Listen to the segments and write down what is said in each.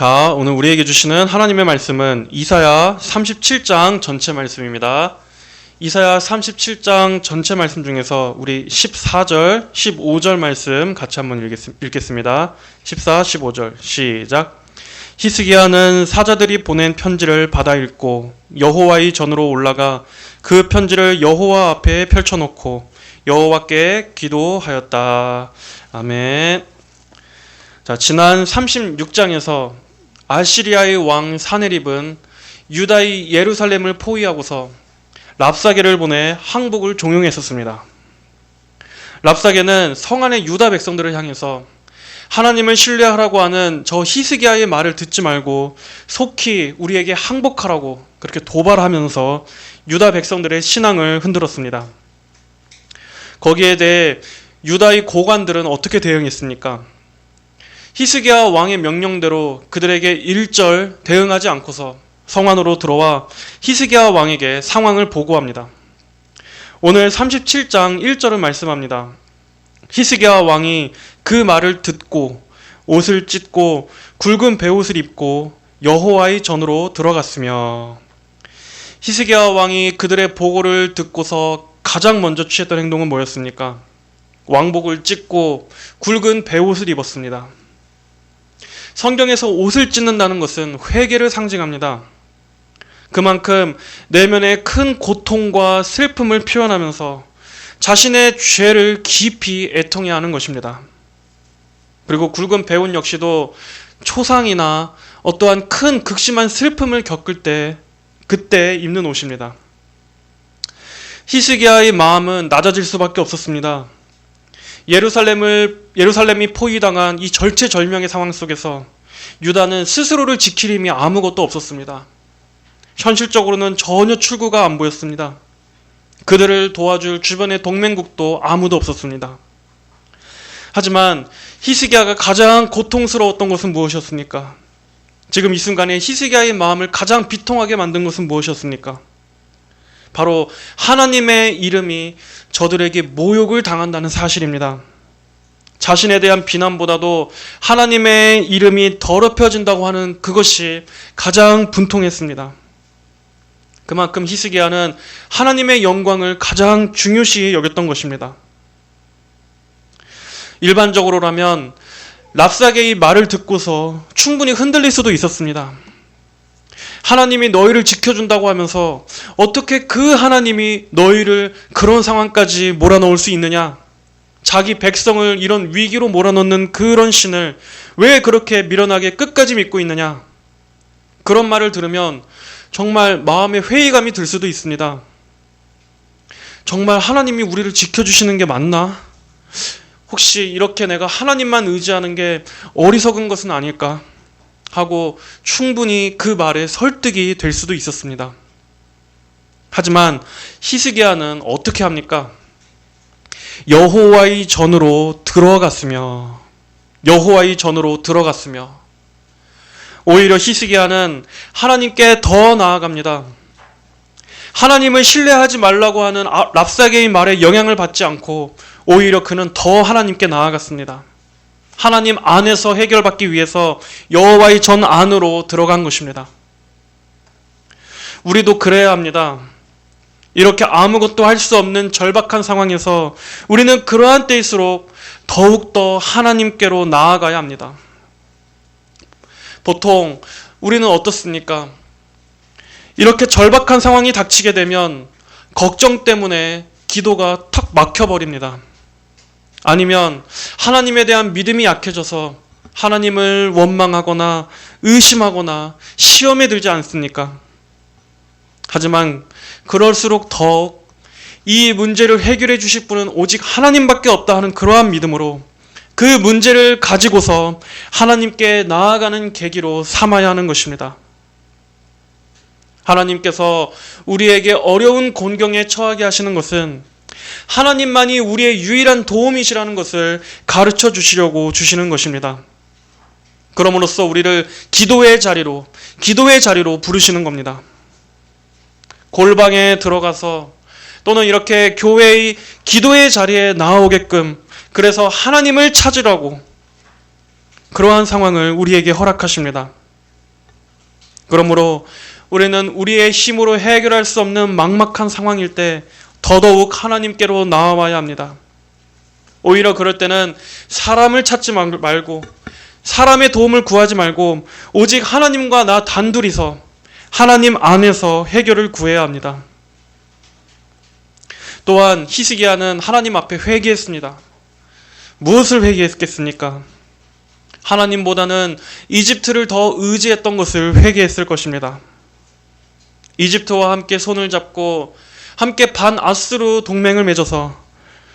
자, 오늘 우리에게 주시는 하나님의 말씀은 이사야 37장 전체 말씀입니다. 이사야 37장 전체 말씀 중에서 우리 14절, 15절 말씀 같이 한번 읽겠습니다. 14, 15절 시작. 히스기야는 사자들이 보낸 편지를 받아 읽고 여호와의 전으로 올라가 그 편지를 여호와 앞에 펼쳐놓고 여호와께 기도하였다. 아멘. 자, 지난 36장에서 아시리아의 왕 사네립은 유다의 예루살렘을 포위하고서 랍사게를 보내 항복을 종용했었습니다. 랍사게는 성 안의 유다 백성들을 향해서 하나님을 신뢰하라고 하는 저 히스기야의 말을 듣지 말고 속히 우리에게 항복하라고 그렇게 도발하면서 유다 백성들의 신앙을 흔들었습니다. 거기에 대해 유다의 고관들은 어떻게 대응했습니까? 히스기야 왕의 명령대로 그들에게 일절 대응하지 않고서 성 안으로 들어와 히스기야 왕에게 상황을 보고합니다. 오늘 37장 1절은 말씀합니다. 히스기야 왕이 그 말을 듣고 옷을 찢고 굵은 베옷을 입고 여호와의 전으로 들어갔으며, 히스기야 왕이 그들의 보고를 듣고서 가장 먼저 취했던 행동은 뭐였습니까? 왕복을 찢고 굵은 베옷을 입었습니다. 성경에서 옷을 찢는다는 것은 회개를 상징합니다. 그만큼 내면의 큰 고통과 슬픔을 표현하면서 자신의 죄를 깊이 애통해야 하는 것입니다. 그리고 굵은 베옷 역시도 초상이나 어떠한 큰 극심한 슬픔을 겪을 때 그때 입는 옷입니다. 히스기야의 마음은 낮아질 수밖에 없었습니다. 예루살렘이 포위당한 이 절체절명의 상황 속에서 유다는 스스로를 지킬 힘이 아무것도 없었습니다. 현실적으로는 전혀 출구가 안 보였습니다. 그들을 도와줄 주변의 동맹국도 아무도 없었습니다. 하지만 히스기야가 가장 고통스러웠던 것은 무엇이었습니까? 지금 이 순간에 히스기야의 마음을 가장 비통하게 만든 것은 무엇이었습니까? 바로 하나님의 이름이 저들에게 모욕을 당한다는 사실입니다. 자신에 대한 비난보다도 하나님의 이름이 더럽혀진다고 하는 그것이 가장 분통했습니다. 그만큼 히스기야는 하나님의 영광을 가장 중요시 여겼던 것입니다. 일반적으로라면 랍사게의 말을 듣고서 충분히 흔들릴 수도 있었습니다. 하나님이 너희를 지켜준다고 하면서 어떻게 그 하나님이 너희를 그런 상황까지 몰아넣을 수 있느냐? 자기 백성을 이런 위기로 몰아넣는 그런 신을 왜 그렇게 미련하게 끝까지 믿고 있느냐? 그런 말을 들으면 정말 마음에 회의감이 들 수도 있습니다. 정말 하나님이 우리를 지켜주시는 게 맞나? 혹시 이렇게 내가 하나님만 의지하는 게 어리석은 것은 아닐까? 하고 충분히 그 말에 설득이 될 수도 있었습니다. 하지만 히스기야는 어떻게 합니까? 여호와의 전으로 들어갔으며 오히려 히스기야는 하나님께 더 나아갑니다. 하나님을 신뢰하지 말라고 하는 랍사게의 말에 영향을 받지 않고 오히려 그는 더 하나님께 나아갔습니다. 하나님 안에서 해결받기 위해서 여호와의 전 안으로 들어간 것입니다. 우리도 그래야 합니다. 이렇게 아무것도 할 수 없는 절박한 상황에서 우리는 그러한 때일수록 더욱더 하나님께로 나아가야 합니다. 보통 우리는 어떻습니까? 이렇게 절박한 상황이 닥치게 되면 걱정 때문에 기도가 탁 막혀버립니다. 아니면 하나님에 대한 믿음이 약해져서 하나님을 원망하거나 의심하거나 시험에 들지 않습니까? 하지만 그럴수록 더욱 이 문제를 해결해 주실 분은 오직 하나님밖에 없다 하는 그러한 믿음으로 그 문제를 가지고서 하나님께 나아가는 계기로 삼아야 하는 것입니다. 하나님께서 우리에게 어려운 곤경에 처하게 하시는 것은 하나님만이 우리의 유일한 도움이시라는 것을 가르쳐 주시려고 주시는 것입니다. 그럼으로써 우리를 기도의 자리로 부르시는 겁니다. 골방에 들어가서 또는 이렇게 교회의 기도의 자리에 나오게끔 그래서 하나님을 찾으라고 그러한 상황을 우리에게 허락하십니다. 그러므로 우리는 우리의 힘으로 해결할 수 없는 막막한 상황일 때 더더욱 하나님께로 나아와야 합니다. 오히려 그럴 때는 사람을 찾지 말고, 사람의 도움을 구하지 말고 오직 하나님과 나 단둘이서 하나님 안에서 해결을 구해야 합니다. 또한 히스기야는 하나님 앞에 회개했습니다. 무엇을 회개했겠습니까? 하나님보다는 이집트를 더 의지했던 것을 회개했을 것입니다. 이집트와 함께 손을 잡고 함께 반아수르 동맹을 맺어서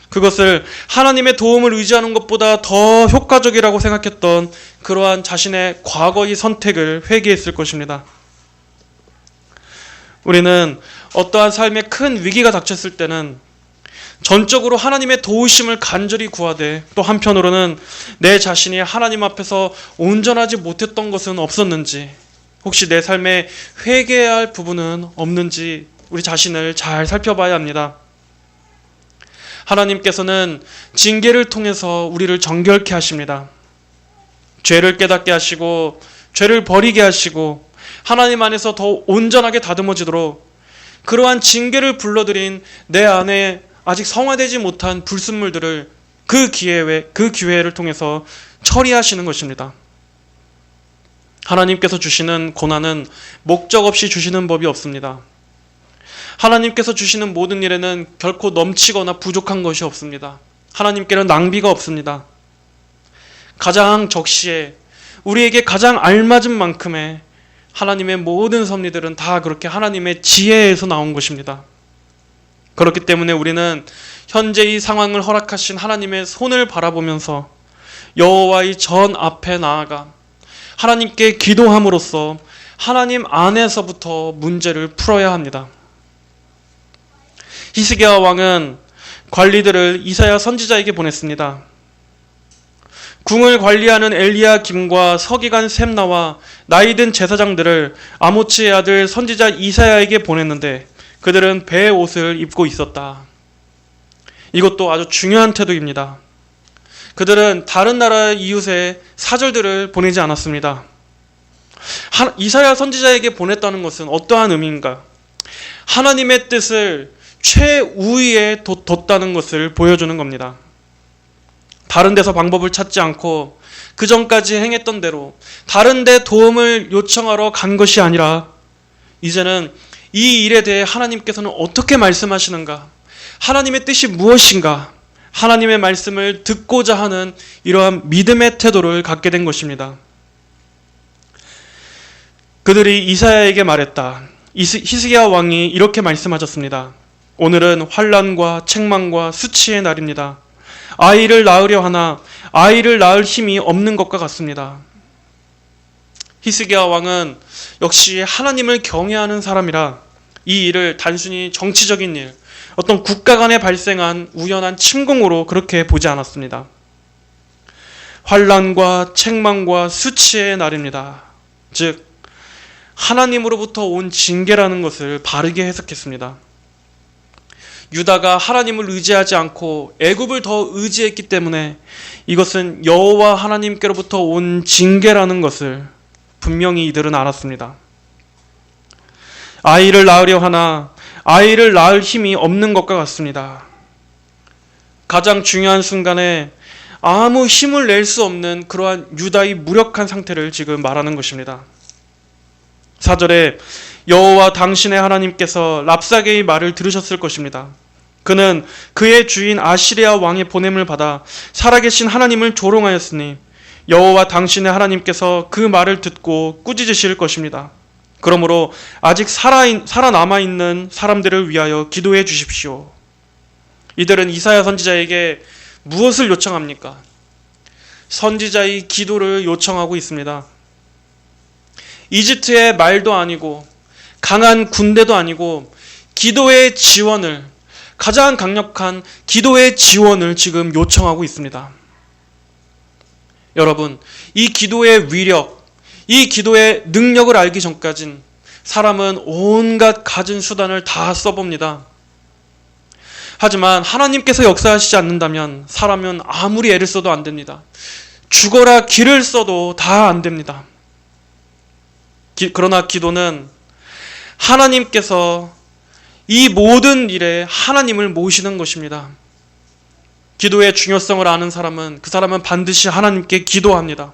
그것을 하나님의 도움을 의지하는 것보다 더 효과적이라고 생각했던 그러한 자신의 과거의 선택을 회개했을 것입니다. 우리는 어떠한 삶에 큰 위기가 닥쳤을 때는 전적으로 하나님의 도우심을 간절히 구하되, 또 한편으로는 내 자신이 하나님 앞에서 온전하지 못했던 것은 없었는지, 혹시 내 삶에 회개해야 할 부분은 없는지 우리 자신을 잘 살펴봐야 합니다. 하나님께서는 징계를 통해서 우리를 정결케 하십니다. 죄를 깨닫게 하시고 죄를 버리게 하시고 하나님 안에서 더 온전하게 다듬어지도록 그러한 징계를 불러들인 내 안에 아직 성화되지 못한 불순물들을 그 기회를 통해서 처리하시는 것입니다. 하나님께서 주시는 고난은 목적 없이 주시는 법이 없습니다. 하나님께서 주시는 모든 일에는 결코 넘치거나 부족한 것이 없습니다. 하나님께는 낭비가 없습니다. 가장 적시에 우리에게 가장 알맞은 만큼의 하나님의 모든 섭리들은 다 그렇게 하나님의 지혜에서 나온 것입니다. 그렇기 때문에 우리는 현재 이 상황을 허락하신 하나님의 손을 바라보면서 여호와의 전 앞에 나아가 하나님께 기도함으로써 하나님 안에서부터 문제를 풀어야 합니다. 히스기야 왕은 관리들을 이사야 선지자에게 보냈습니다. 궁을 관리하는 엘리야김과 서기관 셈나와 나이든 제사장들을 아모츠의 아들 선지자 이사야에게 보냈는데 그들은 배의 옷을 입고 있었다. 이것도 아주 중요한 태도입니다. 그들은 다른 나라의 이웃에 사절들을 보내지 않았습니다. 이사야 선지자에게 보냈다는 것은 어떠한 의미인가? 하나님의 뜻을 최우위에 뒀다는 것을 보여주는 겁니다. 다른 데서 방법을 찾지 않고 그 전까지 행했던 대로 다른 데 도움을 요청하러 간 것이 아니라 이제는 이 일에 대해 하나님께서는 어떻게 말씀하시는가? 하나님의 뜻이 무엇인가? 하나님의 말씀을 듣고자 하는 이러한 믿음의 태도를 갖게 된 것입니다. 그들이 이사야에게 말했다. 히스기야 왕이 이렇게 말씀하셨습니다. 오늘은 환난과 책망과 수치의 날입니다. 아이를 낳으려 하나 아이를 낳을 힘이 없는 것과 같습니다. 히스기야 왕은 역시 하나님을 경외하는 사람이라 이 일을 단순히 정치적인 일, 어떤 국가 간에 발생한 우연한 침공으로 그렇게 보지 않았습니다. 환난과 책망과 수치의 날입니다. 즉 하나님으로부터 온 징계라는 것을 바르게 해석했습니다. 유다가 하나님을 의지하지 않고 애굽을 더 의지했기 때문에 이것은 여호와 하나님께로부터 온 징계라는 것을 분명히 이들은 알았습니다. 아이를 낳으려 하나 아이를 낳을 힘이 없는 것과 같습니다. 가장 중요한 순간에 아무 힘을 낼 수 없는 그러한 유다의 무력한 상태를 지금 말하는 것입니다. 4절에 여호와 당신의 하나님께서 랍사게의 말을 들으셨을 것입니다. 그는 그의 주인 아시리아 왕의 보냄을 받아 살아계신 하나님을 조롱하였으니 여호와 당신의 하나님께서 그 말을 듣고 꾸짖으실 것입니다. 그러므로 아직 살아남아있는 사람들을 위하여 기도해 주십시오. 이들은 이사야 선지자에게 무엇을 요청합니까? 선지자의 기도를 요청하고 있습니다. 이집트의 말도 아니고 강한 군대도 아니고 기도의 지원을, 가장 강력한 기도의 지원을 지금 요청하고 있습니다. 여러분, 이 기도의 위력, 이 기도의 능력을 알기 전까진 사람은 온갖 가진 수단을 다 써봅니다. 하지만 하나님께서 역사하시지 않는다면 사람은 아무리 애를 써도 안 됩니다. 죽어라 기를 써도 다 안 됩니다. 그러나 기도는 하나님께서 이 모든 일에 하나님을 모시는 것입니다. 기도의 중요성을 아는 사람은 그 사람은 반드시 하나님께 기도합니다.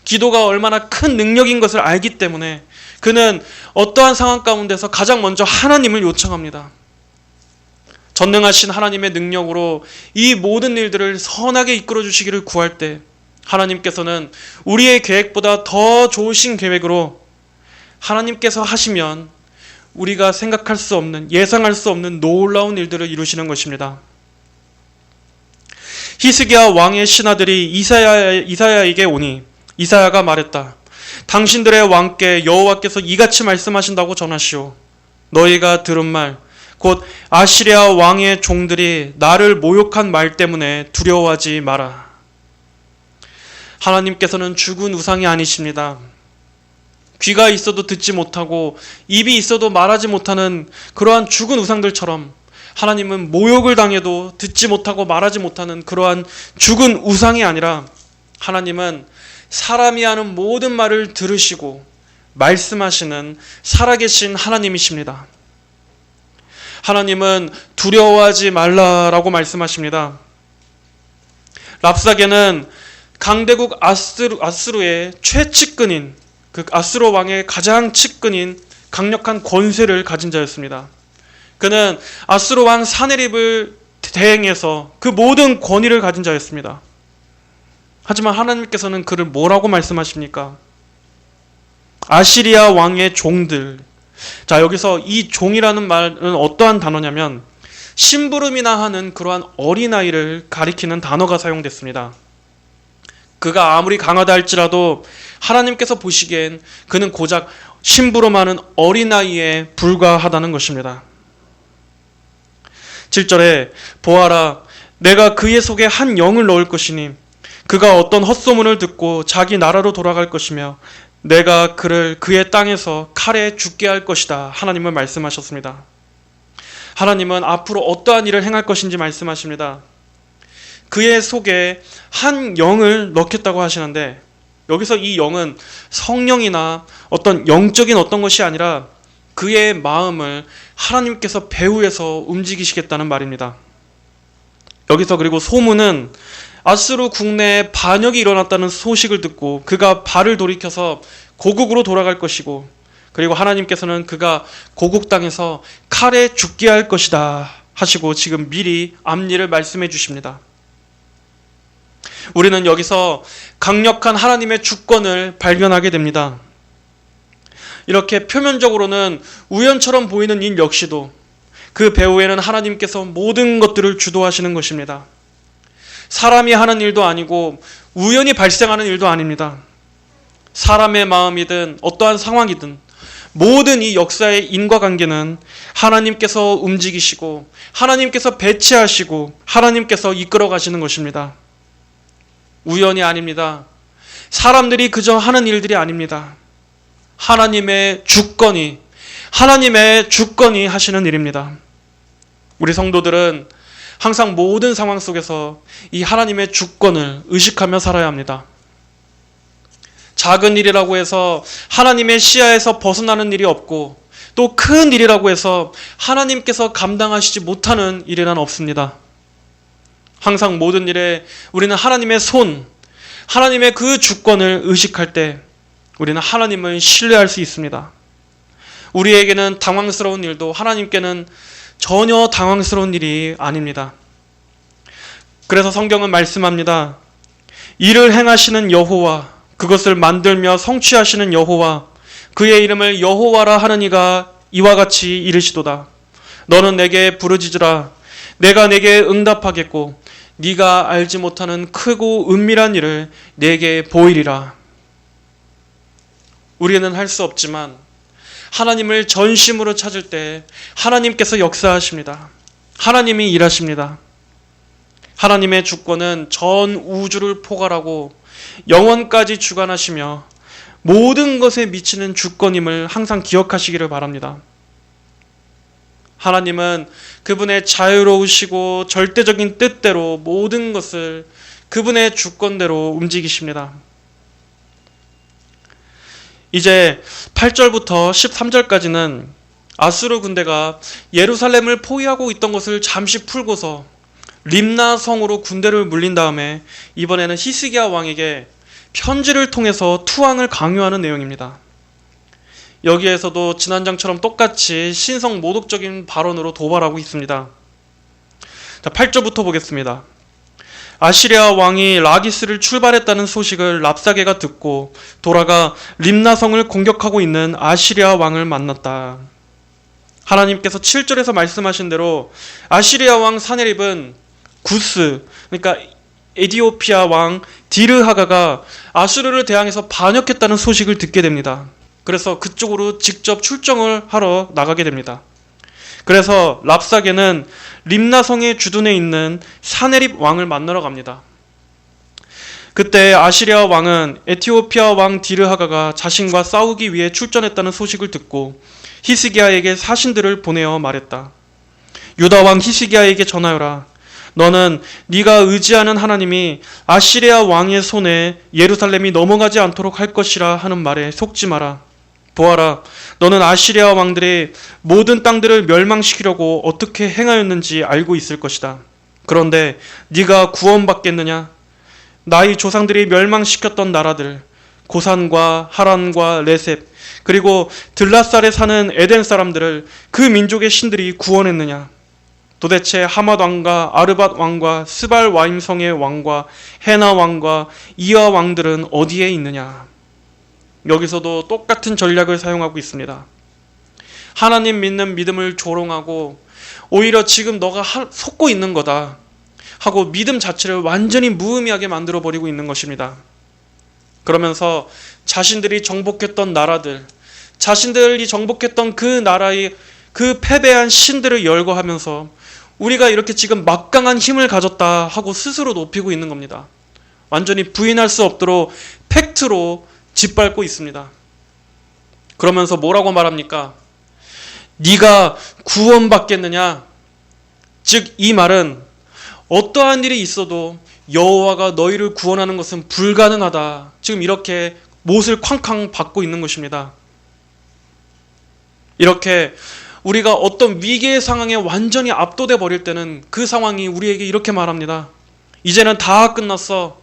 기도가 얼마나 큰 능력인 것을 알기 때문에 그는 어떠한 상황 가운데서 가장 먼저 하나님을 요청합니다. 전능하신 하나님의 능력으로 이 모든 일들을 선하게 이끌어 주시기를 구할 때 하나님께서는 우리의 계획보다 더 좋으신 계획으로 하나님께서 하시면 우리가 생각할 수 없는, 예상할 수 없는 놀라운 일들을 이루시는 것입니다. 히스기야 왕의 신하들이 이사야에게 오니 이사야가 말했다. 당신들의 왕께 여호와께서 이같이 말씀하신다고 전하시오. 너희가 들은 말, 곧 아시리아 왕의 종들이 나를 모욕한 말 때문에 두려워하지 마라. 하나님께서는 죽은 우상이 아니십니다. 귀가 있어도 듣지 못하고 입이 있어도 말하지 못하는 그러한 죽은 우상들처럼 하나님은 모욕을 당해도 듣지 못하고 말하지 못하는 그러한 죽은 우상이 아니라 하나님은 사람이 하는 모든 말을 들으시고 말씀하시는 살아계신 하나님이십니다. 하나님은 두려워하지 말라라고 말씀하십니다. 랍사게는 강대국 아수르의 최측근인 그 아수르 왕의 가장 측근인 강력한 권세를 가진 자였습니다. 그는 아수르 왕 사네립을 대행해서 그 모든 권위를 가진 자였습니다. 하지만 하나님께서는 그를 뭐라고 말씀하십니까? 아시리아 왕의 종들. 자, 여기서 이 종이라는 말은 어떠한 단어냐면 심부름이나 하는 그러한 어린아이를 가리키는 단어가 사용됐습니다. 그가 아무리 강하다 할지라도 하나님께서 보시기엔 그는 고작 심부름하는 어린아이에 불과하다는 것입니다. 7절에 보아라, 내가 그의 속에 한 영을 넣을 것이니 그가 어떤 헛소문을 듣고 자기 나라로 돌아갈 것이며 내가 그를 그의 땅에서 칼에 죽게 할 것이다. 하나님은 말씀하셨습니다. 하나님은 앞으로 어떠한 일을 행할 것인지 말씀하십니다. 그의 속에 한 영을 넣겠다고 하시는데 여기서 이 영은 성령이나 어떤 영적인 어떤 것이 아니라 그의 마음을 하나님께서 배후에서 움직이시겠다는 말입니다. 여기서 그리고 소문은 아수르 국내에 반역이 일어났다는 소식을 듣고 그가 발을 돌이켜서 고국으로 돌아갈 것이고 그리고 하나님께서는 그가 고국 땅에서 칼에 죽게 할 것이다 하시고 지금 미리 앞일을 말씀해 주십니다. 우리는 여기서 강력한 하나님의 주권을 발견하게 됩니다. 이렇게 표면적으로는 우연처럼 보이는 일 역시도 그 배후에는 하나님께서 모든 것들을 주도하시는 것입니다. 사람이 하는 일도 아니고 우연히 발생하는 일도 아닙니다. 사람의 마음이든 어떠한 상황이든 모든 이 역사의 인과관계는 하나님께서 움직이시고 하나님께서 배치하시고 하나님께서 이끌어 가시는 것입니다. 우연이 아닙니다. 사람들이 그저 하는 일들이 아닙니다. 하나님의 주권이 하시는 일입니다. 우리 성도들은 항상 모든 상황 속에서 이 하나님의 주권을 의식하며 살아야 합니다. 작은 일이라고 해서 하나님의 시야에서 벗어나는 일이 없고 또 큰 일이라고 해서 하나님께서 감당하시지 못하는 일이란 없습니다. 항상 모든 일에 우리는 하나님의 손, 하나님의 그 주권을 의식할 때 우리는 하나님을 신뢰할 수 있습니다. 우리에게는 당황스러운 일도 하나님께는 전혀 당황스러운 일이 아닙니다. 그래서 성경은 말씀합니다. 일을 행하시는 여호와, 그것을 만들며 성취하시는 여호와, 그의 이름을 여호와라 하는 이가 이와 같이 이르시도다. 너는 내게 부르짖으라. 내가 내게 응답하겠고 네가 알지 못하는 크고 은밀한 일을 내게 보이리라. 우리는 할 수 없지만 하나님을 전심으로 찾을 때 하나님께서 역사하십니다. 하나님이 일하십니다. 하나님의 주권은 전 우주를 포괄하고 영원까지 주관하시며 모든 것에 미치는 주권임을 항상 기억하시기를 바랍니다. 하나님은 그분의 자유로우시고 절대적인 뜻대로 모든 것을 그분의 주권대로 움직이십니다. 이제 8절부터 13절까지는 아수르 군대가 예루살렘을 포위하고 있던 것을 잠시 풀고서 림나 성으로 군대를 물린 다음에 이번에는 히스기야 왕에게 편지를 통해서 투항을 강요하는 내용입니다. 여기에서도 지난장처럼 똑같이 신성 모독적인 발언으로 도발하고 있습니다. 자, 8절부터 보겠습니다. 아시리아 왕이 라기스를 출발했다는 소식을 랍사게가 듣고 돌아가 림나성을 공격하고 있는 아시리아 왕을 만났다. 하나님께서 7절에서 말씀하신 대로 아시리아 왕 사네립은 구스, 그러니까 에디오피아 왕 디르하가가 아수르를 대항해서 반역했다는 소식을 듣게 됩니다. 그래서 그쪽으로 직접 출정을 하러 나가게 됩니다. 그래서 랍사게는 림나성의 주둔에 있는 사네립 왕을 만나러 갑니다. 그때 아시리아 왕은 에티오피아 왕 디르하가가 자신과 싸우기 위해 출전했다는 소식을 듣고 히스기야에게 사신들을 보내어 말했다. 유다 왕 히스기야에게 전하여라. 너는 네가 의지하는 하나님이 아시리아 왕의 손에 예루살렘이 넘어가지 않도록 할 것이라 하는 말에 속지 마라. 보아라, 너는 아시리아 왕들의 모든 땅들을 멸망시키려고 어떻게 행하였는지 알고 있을 것이다. 그런데 네가 구원받겠느냐? 나의 조상들이 멸망시켰던 나라들, 고산과 하란과 레셉, 그리고 들라살에 사는 에덴 사람들을 그 민족의 신들이 구원했느냐? 도대체 하맛 왕과 아르밧 왕과 스발 와임성의 왕과 헤나 왕과 이와 왕들은 어디에 있느냐? 여기서도 똑같은 전략을 사용하고 있습니다. 하나님 믿는 믿음을 조롱하고 오히려 지금 너가 속고 있는 거다 하고 믿음 자체를 완전히 무의미하게 만들어버리고 있는 것입니다. 그러면서 자신들이 정복했던 나라들, 자신들이 정복했던 그 나라의 그 패배한 신들을 열거하면서 우리가 이렇게 지금 막강한 힘을 가졌다 하고 스스로 높이고 있는 겁니다. 완전히 부인할 수 없도록 팩트로 짓밟고 있습니다. 그러면서 뭐라고 말합니까? 네가 구원받겠느냐? 즉 이 말은 어떠한 일이 있어도 여호와가 너희를 구원하는 것은 불가능하다. 지금 이렇게 못을 쾅쾅 박고 있는 것입니다. 이렇게 우리가 어떤 위기의 상황에 완전히 압도돼 버릴 때는 그 상황이 우리에게 이렇게 말합니다. 이제는 다 끝났어.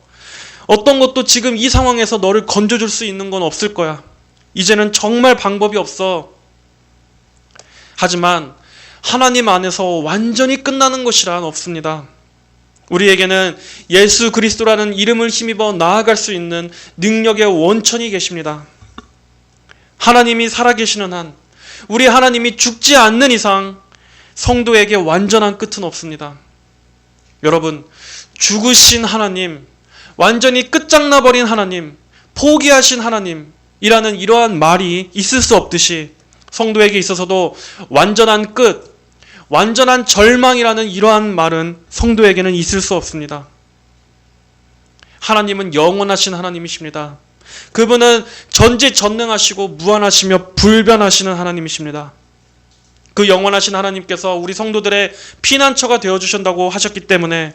어떤 것도 지금 이 상황에서 너를 건져줄 수 있는 건 없을 거야. 이제는 정말 방법이 없어. 하지만 하나님 안에서 완전히 끝나는 것이란 없습니다. 우리에게는 예수 그리스도라는 이름을 힘입어 나아갈 수 있는 능력의 원천이 계십니다. 하나님이 살아계시는 한, 우리 하나님이 죽지 않는 이상 성도에게 완전한 끝은 없습니다. 여러분, 죽으신 하나님, 완전히 끝장나버린 하나님, 포기하신 하나님이라는 이러한 말이 있을 수 없듯이 성도에게 있어서도 완전한 끝, 완전한 절망이라는 이러한 말은 성도에게는 있을 수 없습니다. 하나님은 영원하신 하나님이십니다. 그분은 전지전능하시고 무한하시며 불변하시는 하나님이십니다. 그 영원하신 하나님께서 우리 성도들의 피난처가 되어주신다고 하셨기 때문에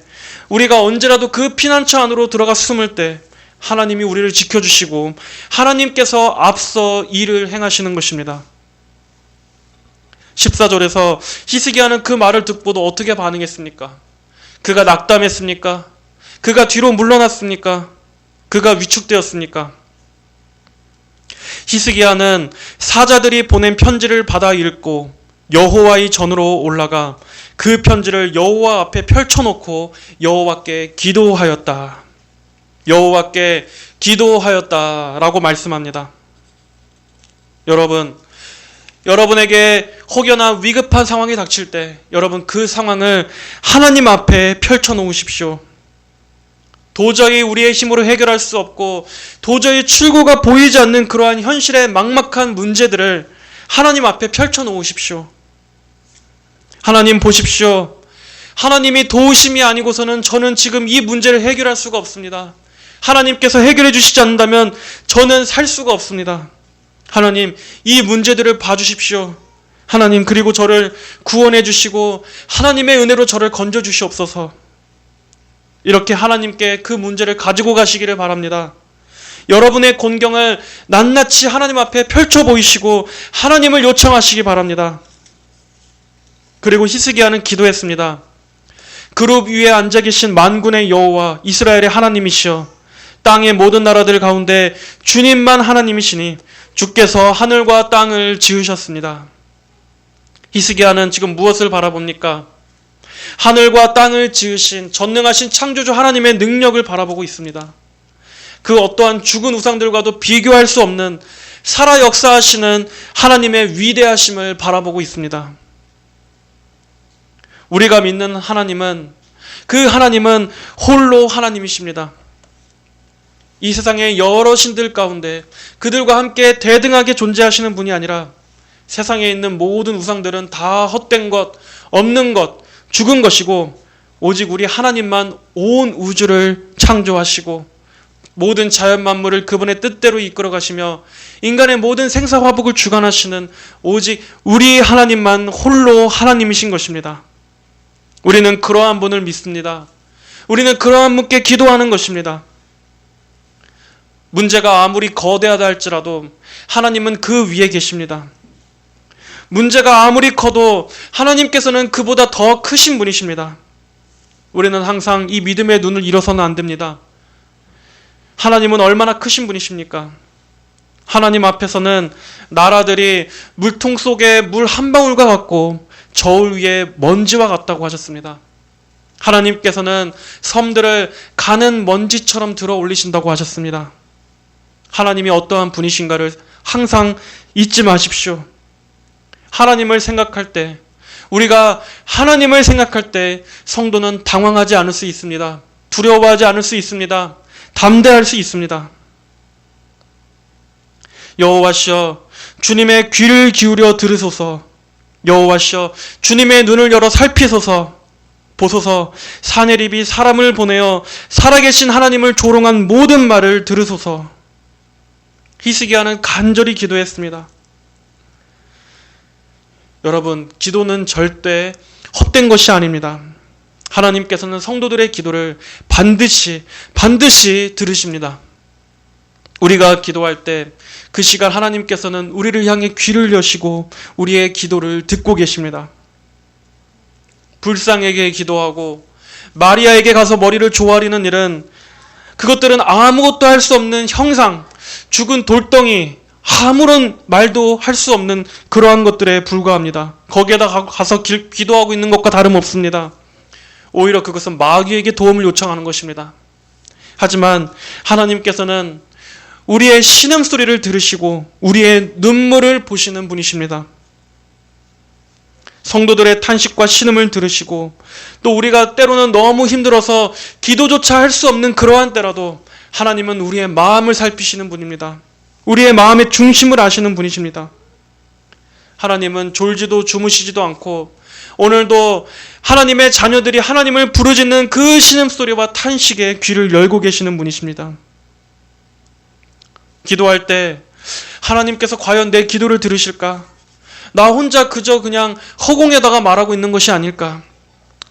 우리가 언제라도 그 피난처 안으로 들어가 숨을 때 하나님이 우리를 지켜주시고 하나님께서 앞서 일을 행하시는 것입니다. 14절에서 히스기야는 그 말을 듣고도 어떻게 반응했습니까? 그가 낙담했습니까? 그가 뒤로 물러났습니까? 그가 위축되었습니까? 히스기야는 사자들이 보낸 편지를 받아 읽고 여호와의 전으로 올라가 그 편지를 여호와 앞에 펼쳐놓고 여호와께 기도하였다. 여호와께 기도하였다라고 말씀합니다. 여러분에게 혹여나 위급한 상황이 닥칠 때 여러분 그 상황을 하나님 앞에 펼쳐놓으십시오. 도저히 우리의 힘으로 해결할 수 없고 도저히 출구가 보이지 않는 그러한 현실의 막막한 문제들을 하나님 앞에 펼쳐놓으십시오. 하나님 보십시오. 하나님이 도우심이 아니고서는 저는 지금 이 문제를 해결할 수가 없습니다. 하나님께서 해결해 주시지 않는다면 저는 살 수가 없습니다. 하나님, 이 문제들을 봐주십시오. 하나님, 그리고 저를 구원해 주시고 하나님의 은혜로 저를 건져 주시옵소서. 이렇게 하나님께 그 문제를 가지고 가시기를 바랍니다. 여러분의 곤경을 낱낱이 하나님 앞에 펼쳐 보이시고 하나님을 요청하시기 바랍니다. 그리고 히스기야는 기도했습니다. 그룹 위에 앉아 계신 만군의 여호와 이스라엘의 하나님이시여, 땅의 모든 나라들 가운데 주님만 하나님이시니 주께서 하늘과 땅을 지으셨습니다. 히스기야는 지금 무엇을 바라봅니까? 하늘과 땅을 지으신 전능하신 창조주 하나님의 능력을 바라보고 있습니다. 그 어떠한 죽은 우상들과도 비교할 수 없는 살아 역사하시는 하나님의 위대하심을 바라보고 있습니다. 우리가 믿는 하나님은, 그 하나님은 홀로 하나님이십니다. 이 세상의 여러 신들 가운데 그들과 함께 대등하게 존재하시는 분이 아니라 세상에 있는 모든 우상들은 다 헛된 것, 없는 것, 죽은 것이고 오직 우리 하나님만 온 우주를 창조하시고 모든 자연 만물을 그분의 뜻대로 이끌어 가시며 인간의 모든 생사화복을 주관하시는 오직 우리 하나님만 홀로 하나님이신 것입니다. 우리는 그러한 분을 믿습니다. 우리는 그러한 분께 기도하는 것입니다. 문제가 아무리 거대하다 할지라도 하나님은 그 위에 계십니다. 문제가 아무리 커도 하나님께서는 그보다 더 크신 분이십니다. 우리는 항상 이 믿음의 눈을 잃어서는 안 됩니다. 하나님은 얼마나 크신 분이십니까? 하나님 앞에서는 나라들이 물통 속에 물 한 방울과 같고 저울 위에 먼지와 같다고 하셨습니다. 하나님께서는 섬들을 가는 먼지처럼 들어 올리신다고 하셨습니다. 하나님이 어떠한 분이신가를 항상 잊지 마십시오. 하나님을 생각할 때, 우리가 하나님을 생각할 때 성도는 당황하지 않을 수 있습니다. 두려워하지 않을 수 있습니다. 담대할 수 있습니다. 여호와시여, 주님의 귀를 기울여 들으소서. 여호와시여, 주님의 눈을 열어 살피소서. 보소서, 사내립이 사람을 보내어 살아계신 하나님을 조롱한 모든 말을 들으소서. 히스기야는 간절히 기도했습니다. 여러분, 기도는 절대 헛된 것이 아닙니다. 하나님께서는 성도들의 기도를 반드시 들으십니다. 우리가 기도할 때 그 시간 하나님께서는 우리를 향해 귀를 여시고 우리의 기도를 듣고 계십니다. 불상에게 기도하고 마리아에게 가서 머리를 조아리는 일은, 그것들은 아무것도 할 수 없는 형상, 죽은 돌덩이, 아무런 말도 할 수 없는 그러한 것들에 불과합니다. 거기에다 가서 기도하고 있는 것과 다름없습니다. 오히려 그것은 마귀에게 도움을 요청하는 것입니다. 하지만 하나님께서는 우리의 신음소리를 들으시고 우리의 눈물을 보시는 분이십니다. 성도들의 탄식과 신음을 들으시고 또 우리가 때로는 너무 힘들어서 기도조차 할 수 없는 그러한 때라도 하나님은 우리의 마음을 살피시는 분입니다. 우리의 마음의 중심을 아시는 분이십니다. 하나님은 졸지도 주무시지도 않고 오늘도 하나님의 자녀들이 하나님을 부르짖는 그 신음소리와 탄식에 귀를 열고 계시는 분이십니다. 기도할 때 하나님께서 과연 내 기도를 들으실까? 나 혼자 그냥 허공에다가 말하고 있는 것이 아닐까?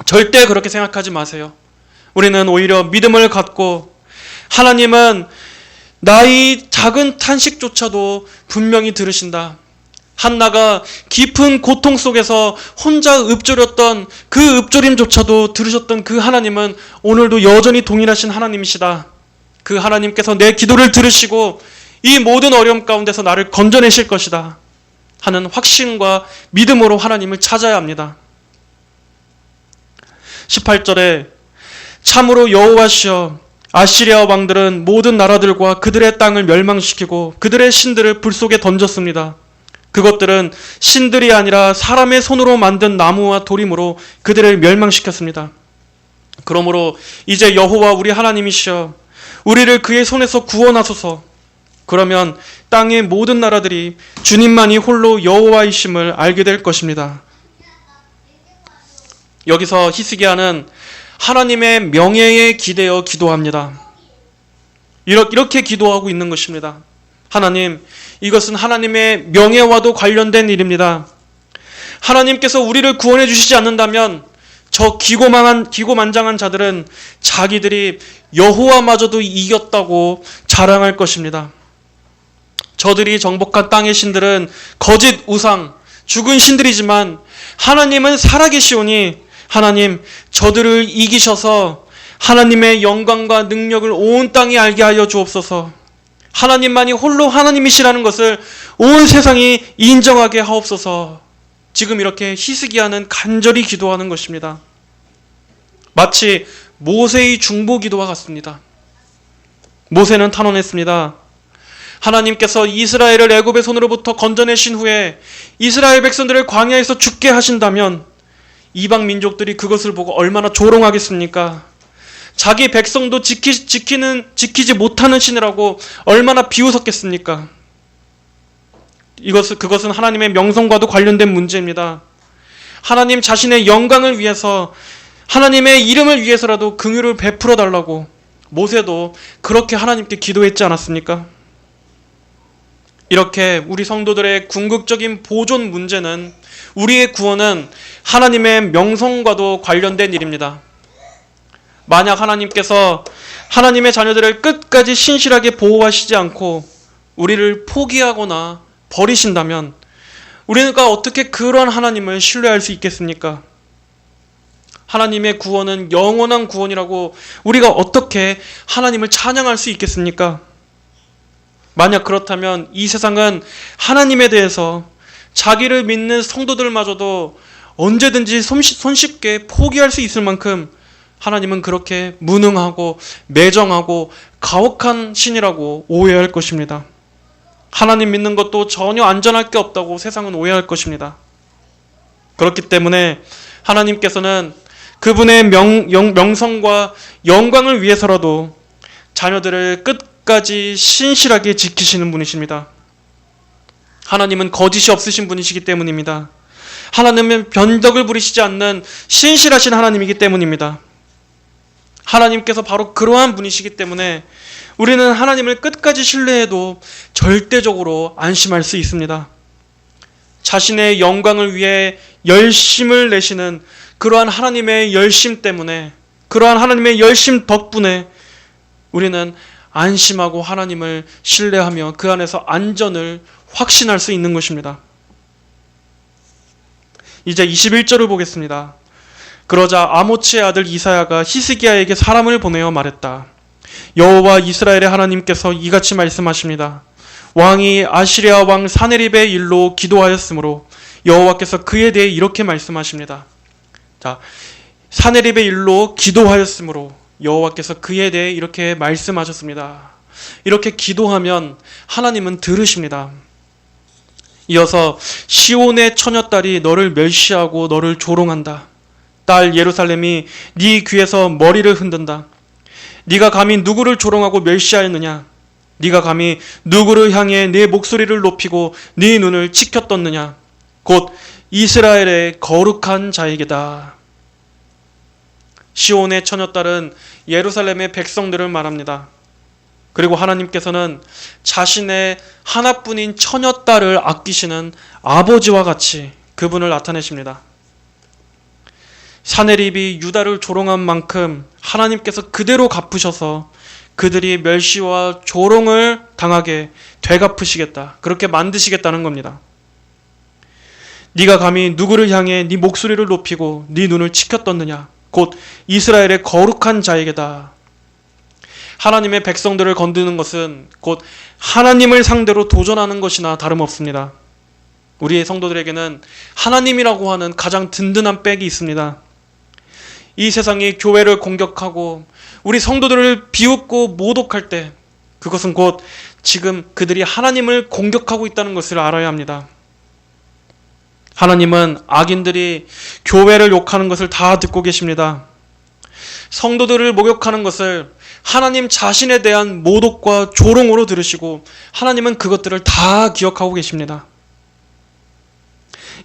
절대 그렇게 생각하지 마세요. 우리는 오히려 믿음을 갖고 하나님은 나의 작은 탄식조차도 분명히 들으신다. 한나가 깊은 고통 속에서 혼자 읊조렸던 그 읊조림조차도 들으셨던 그 하나님은 오늘도 여전히 동일하신 하나님이시다. 그 하나님께서 내 기도를 들으시고 이 모든 어려움 가운데서 나를 건져내실 것이다 하는 확신과 믿음으로 하나님을 찾아야 합니다. 18절에 참으로 여호와시여, 아시리아 왕들은 모든 나라들과 그들의 땅을 멸망시키고 그들의 신들을 불 속에 던졌습니다. 그것들은 신들이 아니라 사람의 손으로 만든 나무와 돌이므로 그들을 멸망시켰습니다. 그러므로 이제 여호와 우리 하나님이시여, 우리를 그의 손에서 구원하소서. 그러면 땅의 모든 나라들이 주님만이 홀로 여호와이심을 알게 될 것입니다. 여기서 히스기야는 하나님의 명예에 기대어 기도합니다. 이렇게 기도하고 있는 것입니다. 하나님, 이것은 하나님의 명예와도 관련된 일입니다. 하나님께서 우리를 구원해 주시지 않는다면 저 기고만장한 자들은 자기들이 여호와마저도 이겼다고 자랑할 것입니다. 저들이 정복한 땅의 신들은 거짓 우상, 죽은 신들이지만 하나님은 살아계시오니 하나님 저들을 이기셔서 하나님의 영광과 능력을 온 땅이 알게 하여 주옵소서. 하나님만이 홀로 하나님이시라는 것을 온 세상이 인정하게 하옵소서. 지금 이렇게 히스기야는 간절히 기도하는 것입니다. 마치 모세의 중보 기도와 같습니다. 모세는 탄원했습니다. 하나님께서 이스라엘을 애굽의 손으로부터 건져내신 후에 이스라엘 백성들을 광야에서 죽게 하신다면 이방 민족들이 그것을 보고 얼마나 조롱하겠습니까? 자기 백성도 지키지 못하는 신이라고 얼마나 비웃었겠습니까? 그것은 하나님의 명성과도 관련된 문제입니다. 하나님 자신의 영광을 위해서, 하나님의 이름을 위해서라도 긍휼을 베풀어 달라고 모세도 그렇게 하나님께 기도했지 않았습니까? 이렇게 우리 성도들의 궁극적인 보존 문제는, 우리의 구원은 하나님의 명성과도 관련된 일입니다. 만약 하나님께서 하나님의 자녀들을 끝까지 신실하게 보호하시지 않고 우리를 포기하거나 버리신다면 우리가 어떻게 그런 하나님을 신뢰할 수 있겠습니까? 하나님의 구원은 영원한 구원이라고 우리가 어떻게 하나님을 찬양할 수 있겠습니까? 만약 그렇다면 이 세상은 하나님에 대해서 자기를 믿는 성도들마저도 언제든지 손쉽게 포기할 수 있을 만큼 하나님은 그렇게 무능하고 매정하고 가혹한 신이라고 오해할 것입니다. 하나님 믿는 것도 전혀 안전할 게 없다고 세상은 오해할 것입니다. 그렇기 때문에 하나님께서는 그분의 명성과 영광을 위해서라도 자녀들을 끝까지 신실하게 지키시는 분이십니다. 하나님은 거짓이 없으신 분이시기 때문입니다. 하나님은 변덕을 부리시지 않는 신실하신 하나님이기 때문입니다. 하나님께서 바로 그러한 분이시기 때문에 우리는 하나님을 끝까지 신뢰해도 절대적으로 안심할 수 있습니다. 자신의 영광을 위해 열심을 내시는 그러한 하나님의 열심 때문에, 그러한 하나님의 열심 덕분에 우리는 안심하고 하나님을 신뢰하며 그 안에서 안전을 확신할 수 있는 것입니다. 이제 21절을 보겠습니다. 그러자 아모츠의 아들 이사야가 히스기야에게 사람을 보내어 말했다. 여호와 이스라엘의 하나님께서 이같이 말씀하십니다. 왕이 아시리아 왕 사네립의 일로 기도하였으므로 여호와께서 그에 대해 이렇게 말씀하십니다. 자, 사네립의 일로 기도하였으므로 여호와께서 그에 대해 이렇게 말씀하셨습니다. 이렇게 기도하면 하나님은 들으십니다. 이어서 시온의 처녀딸이 너를 멸시하고 너를 조롱한다. 딸 예루살렘이 네 귀에서 머리를 흔든다. 네가 감히 누구를 조롱하고 멸시하였느냐? 네가 감히 누구를 향해 네 목소리를 높이고 네 눈을 치켜떴느냐? 곧 이스라엘의 거룩한 자에게다. 시온의 처녀딸은 예루살렘의 백성들을 말합니다. 그리고 하나님께서는 자신의 하나뿐인 처녀딸을 아끼시는 아버지와 같이 그분을 나타내십니다. 사네립이 유다를 조롱한 만큼 하나님께서 그대로 갚으셔서 그들이 멸시와 조롱을 당하게 되갚으시겠다. 그렇게 만드시겠다는 겁니다. 네가 감히 누구를 향해 네 목소리를 높이고 네 눈을 치켜떴느냐? 곧 이스라엘의 거룩한 자에게다. 하나님의 백성들을 건드는 것은 곧 하나님을 상대로 도전하는 것이나 다름없습니다. 우리의 성도들에게는 하나님이라고 하는 가장 든든한 백이 있습니다. 이 세상이 교회를 공격하고 우리 성도들을 비웃고 모독할 때 그것은 곧 지금 그들이 하나님을 공격하고 있다는 것을 알아야 합니다. 하나님은 악인들이 교회를 욕하는 것을 다 듣고 계십니다. 성도들을 목욕하는 것을 하나님 자신에 대한 모독과 조롱으로 들으시고 하나님은 그것들을 다 기억하고 계십니다.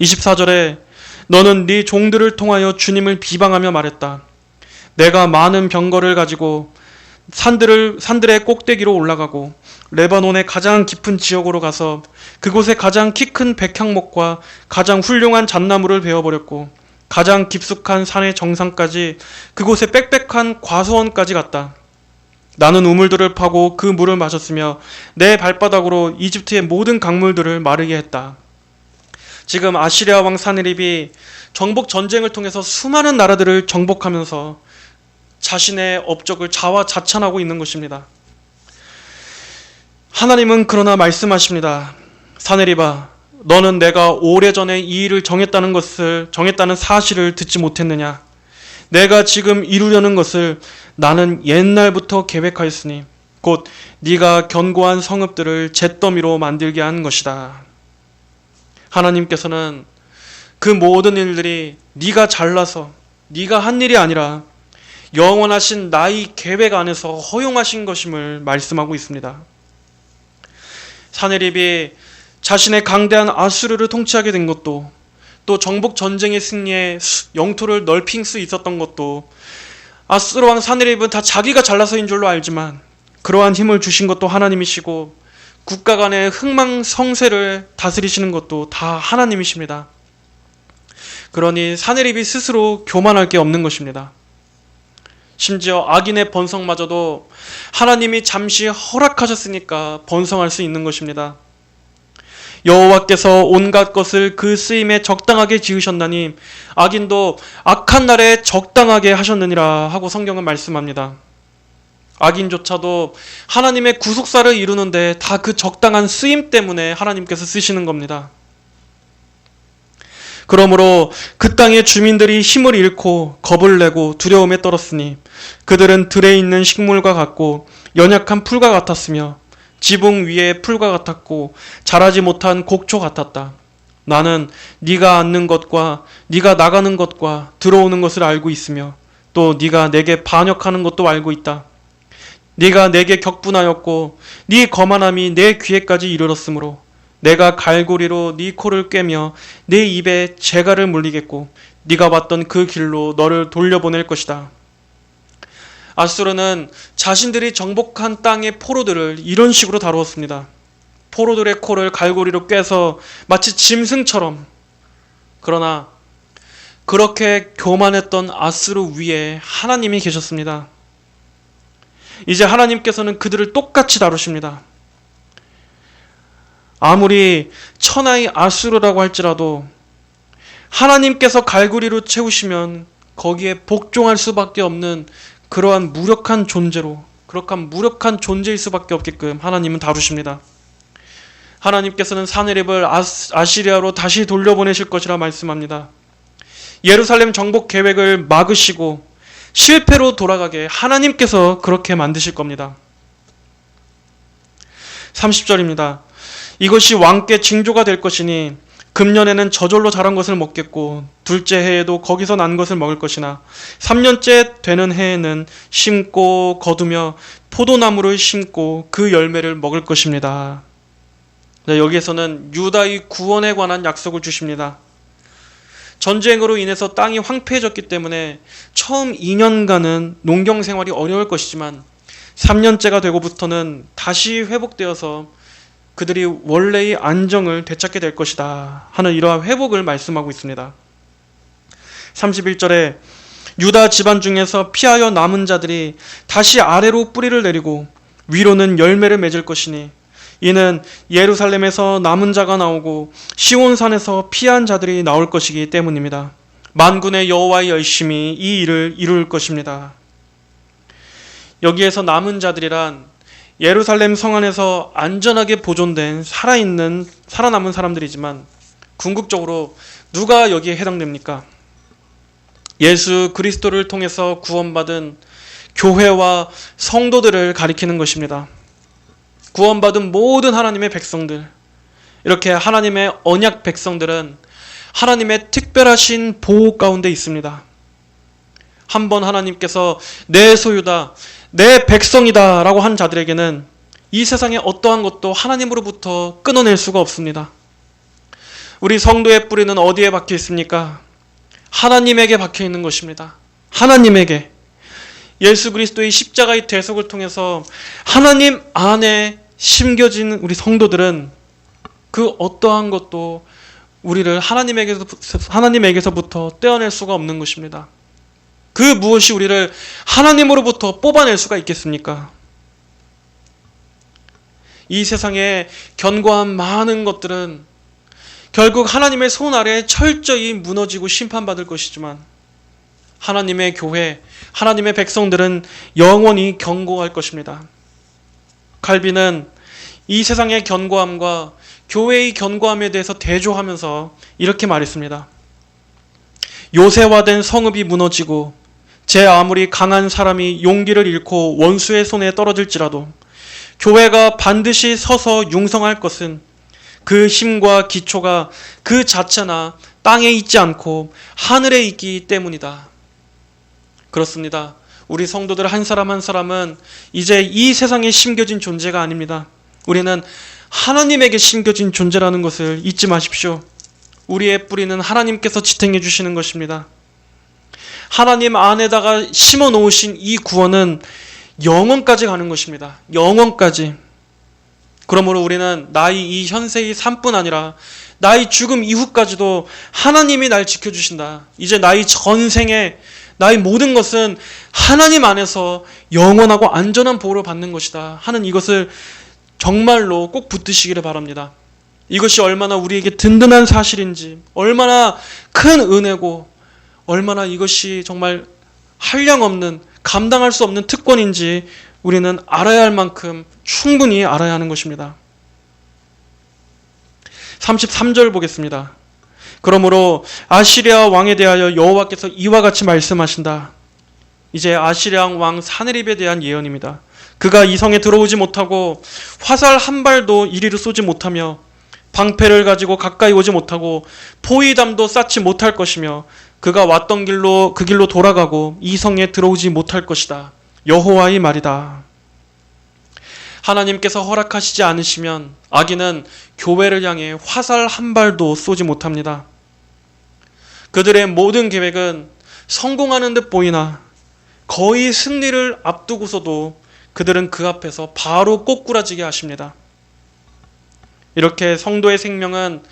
24절에 너는 네 종들을 통하여 주님을 비방하며 말했다. 내가 많은 병거를 가지고 산들의 꼭대기로 올라가고 레바논의 가장 깊은 지역으로 가서 그곳에 가장 키 큰 백향목과 가장 훌륭한 잣나무를 베어버렸고 가장 깊숙한 산의 정상까지, 그곳의 빽빽한 과수원까지 갔다. 나는 우물들을 파고 그 물을 마셨으며 내 발바닥으로 이집트의 모든 강물들을 마르게 했다. 지금 아시리아 왕 사네립이 정복 전쟁을 통해서 수많은 나라들을 정복하면서 자신의 업적을 자화자찬하고 있는 것입니다. 하나님은 그러나 말씀하십니다. 사네립아, 너는 내가 오래전에 이 일을 정했다는 사실을 듣지 못했느냐? 내가 지금 이루려는 것을 나는 옛날부터 계획하였으니 곧 네가 견고한 성읍들을 잿더미로 만들게 한 것이다. 하나님께서는 그 모든 일들이 네가 잘나서 네가 한 일이 아니라 영원하신 나의 계획 안에서 허용하신 것임을 말씀하고 있습니다. 사네립이 자신의 강대한 아수르를 통치하게 된 것도, 또 정복 전쟁의 승리에 영토를 넓힐 수 있었던 것도, 아수르 왕 사네립은 다 자기가 잘나서인 줄로 알지만 그러한 힘을 주신 것도 하나님이시고, 국가 간의 흥망성쇠를 다스리시는 것도 다 하나님이십니다. 그러니 사네립이 스스로 교만할 게 없는 것입니다. 심지어 악인의 번성마저도 하나님이 잠시 허락하셨으니까 번성할 수 있는 것입니다. 여호와께서 온갖 것을 그 쓰임에 적당하게 지으셨나니 악인도 악한 날에 적당하게 하셨느니라 하고 성경은 말씀합니다. 악인조차도 하나님의 구속사를 이루는데 다 그 적당한 쓰임 때문에 하나님께서 쓰시는 겁니다. 그러므로 그 땅의 주민들이 힘을 잃고 겁을 내고 두려움에 떨었으니 그들은 들에 있는 식물과 같고 연약한 풀과 같았으며 지붕 위의 풀과 같았고 자라지 못한 곡초 같았다. 나는 네가 앉는 것과 네가 나가는 것과 들어오는 것을 알고 있으며 또 네가 내게 반역하는 것도 알고 있다. 네가 내게 격분하였고 네 거만함이 내 귀에까지 이르렀으므로 내가 갈고리로 네 코를 꿰며 네 입에 재갈을 물리겠고 네가 왔던 그 길로 너를 돌려보낼 것이다. 아수르는 자신들이 정복한 땅의 포로들을 이런 식으로 다루었습니다. 포로들의 코를 갈고리로 꿰서 마치 짐승처럼. 그러나 그렇게 교만했던 아수르 위에 하나님이 계셨습니다. 이제 하나님께서는 그들을 똑같이 다루십니다. 아무리 천하의 아수르라고 할지라도 하나님께서 갈고리로 채우시면 거기에 복종할 수밖에 없는 그러한 무력한 존재일 수밖에 없게끔 하나님은 다루십니다. 하나님께서는 사네립을 아시리아로 다시 돌려보내실 것이라 말씀합니다. 예루살렘 정복 계획을 막으시고 실패로 돌아가게 하나님께서 그렇게 만드실 겁니다. 30절입니다. 이것이 왕께 징조가 될 것이니 금년에는 저절로 자란 것을 먹겠고 둘째 해에도 거기서 난 것을 먹을 것이나 3년째 되는 해에는 심고 거두며 포도나무를 심고 그 열매를 먹을 것입니다. 네, 여기에서는 유다의 구원에 관한 약속을 주십니다. 전쟁으로 인해서 땅이 황폐해졌기 때문에 처음 2년간은 농경 생활이 어려울 것이지만 3년째가 되고부터는 다시 회복되어서 그들이 원래의 안정을 되찾게 될 것이다 하는 이러한 회복을 말씀하고 있습니다. 31절에 유다 집안 중에서 피하여 남은 자들이 다시 아래로 뿌리를 내리고 위로는 열매를 맺을 것이니 이는 예루살렘에서 남은 자가 나오고 시온산에서 피한 자들이 나올 것이기 때문입니다. 만군의 여호와의 열심히 이 일을 이룰 것입니다. 여기에서 남은 자들이란 예루살렘 성 안에서 안전하게 보존된 살아남은 사람들이지만 궁극적으로 누가 여기에 해당됩니까? 예수 그리스도를 통해서 구원받은 교회와 성도들을 가리키는 것입니다. 구원받은 모든 하나님의 백성들, 이렇게 하나님의 언약 백성들은 하나님의 특별하신 보호 가운데 있습니다. 한번 하나님께서 내 소유다, 내 백성이다 라고 한 자들에게는 이 세상에 어떠한 것도 하나님으로부터 끊어낼 수가 없습니다. 우리 성도의 뿌리는 어디에 박혀 있습니까? 하나님에게 박혀 있는 것입니다. 하나님에게. 예수 그리스도의 십자가의 대속을 통해서 하나님 안에 심겨진 우리 성도들은 그 어떠한 것도 우리를 하나님에게서부터 떼어낼 수가 없는 것입니다. 그 무엇이 우리를 하나님으로부터 뽑아낼 수가 있겠습니까? 이 세상에 견고한 많은 것들은 결국 하나님의 손 아래 철저히 무너지고 심판받을 것이지만 하나님의 교회, 하나님의 백성들은 영원히 견고할 것입니다. 칼빈은 이 세상의 견고함과 교회의 견고함에 대해서 대조하면서 이렇게 말했습니다. 요새화된 성읍이 무너지고 제 아무리 강한 사람이 용기를 잃고 원수의 손에 떨어질지라도 교회가 반드시 서서 융성할 것은 그 힘과 기초가 그 자체나 땅에 있지 않고 하늘에 있기 때문이다. 그렇습니다. 우리 성도들 한 사람 한 사람은 이제 이 세상에 심겨진 존재가 아닙니다. 우리는 하나님에게 심겨진 존재라는 것을 잊지 마십시오. 우리의 뿌리는 하나님께서 지탱해 주시는 것입니다. 하나님 안에다가 심어 놓으신 이 구원은 영원까지 가는 것입니다. 영원까지. 그러므로 우리는 나의 이 현세의 삶뿐 아니라 나의 죽음 이후까지도 하나님이 날 지켜주신다. 이제 나의 전생에 나의 모든 것은 하나님 안에서 영원하고 안전한 보호를 받는 것이다 하는 이것을 정말로 꼭 붙드시기를 바랍니다. 이것이 얼마나 우리에게 든든한 사실인지, 얼마나 큰 은혜고, 얼마나 이것이 정말 한량없는, 감당할 수 없는 특권인지 우리는 알아야 할 만큼 충분히 알아야 하는 것입니다. 33절 보겠습니다. 그러므로 아시리아 왕에 대하여 여호와께서 이와 같이 말씀하신다. 이제 아시리아 왕 사네립에 대한 예언입니다. 그가 이 성에 들어오지 못하고 화살 한 발도 이리로 쏘지 못하며 방패를 가지고 가까이 오지 못하고 포위담도 쌓지 못할 것이며 그가 왔던 길로 그 길로 돌아가고 이 성에 들어오지 못할 것이다. 여호와의 말이다. 하나님께서 허락하시지 않으시면 악인은 교회를 향해 화살 한 발도 쏘지 못합니다. 그들의 모든 계획은 성공하는 듯 보이나 거의 승리를 앞두고서도 그들은 그 앞에서 바로 꼬꾸라지게 하십니다. 이렇게 성도의 생명은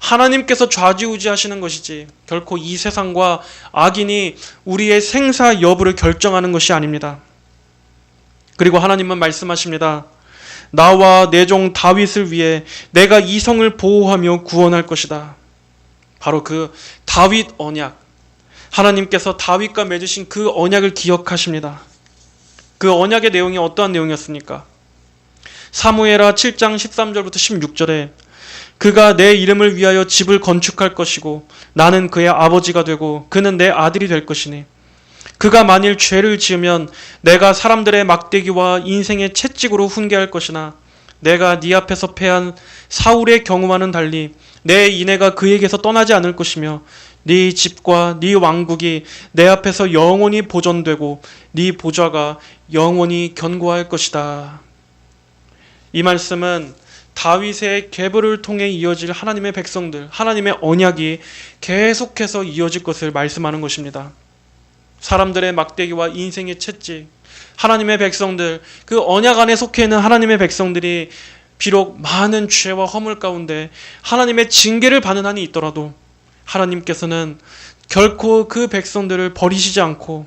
하나님께서 좌지우지하시는 것이지 결코 이 세상과 악인이 우리의 생사 여부를 결정하는 것이 아닙니다. 그리고 하나님은 말씀하십니다. 나와 내 종 다윗을 위해 내가 이 성을 보호하며 구원할 것이다. 바로 그 다윗 언약, 하나님께서 다윗과 맺으신 그 언약을 기억하십니다. 그 언약의 내용이 어떠한 내용이었습니까? 사무엘하 7장 13절부터 16절에 그가 내 이름을 위하여 집을 건축할 것이고 나는 그의 아버지가 되고 그는 내 아들이 될 것이니 그가 만일 죄를 지으면 내가 사람들의 막대기와 인생의 채찍으로 훈계할 것이나 내가 네 앞에서 패한 사울의 경우와는 달리 내 인애가 그에게서 떠나지 않을 것이며 네 집과 네 왕국이 내 앞에서 영원히 보존되고 네 보좌가 영원히 견고할 것이다. 이 말씀은 다윗의 계보를 통해 이어질 하나님의 백성들, 하나님의 언약이 계속해서 이어질 것을 말씀하는 것입니다. 사람들의 막대기와 인생의 채찍, 하나님의 백성들, 그 언약 안에 속해 있는 하나님의 백성들이 비록 많은 죄와 허물 가운데 하나님의 징계를 받는 한이 있더라도 하나님께서는 결코 그 백성들을 버리시지 않고,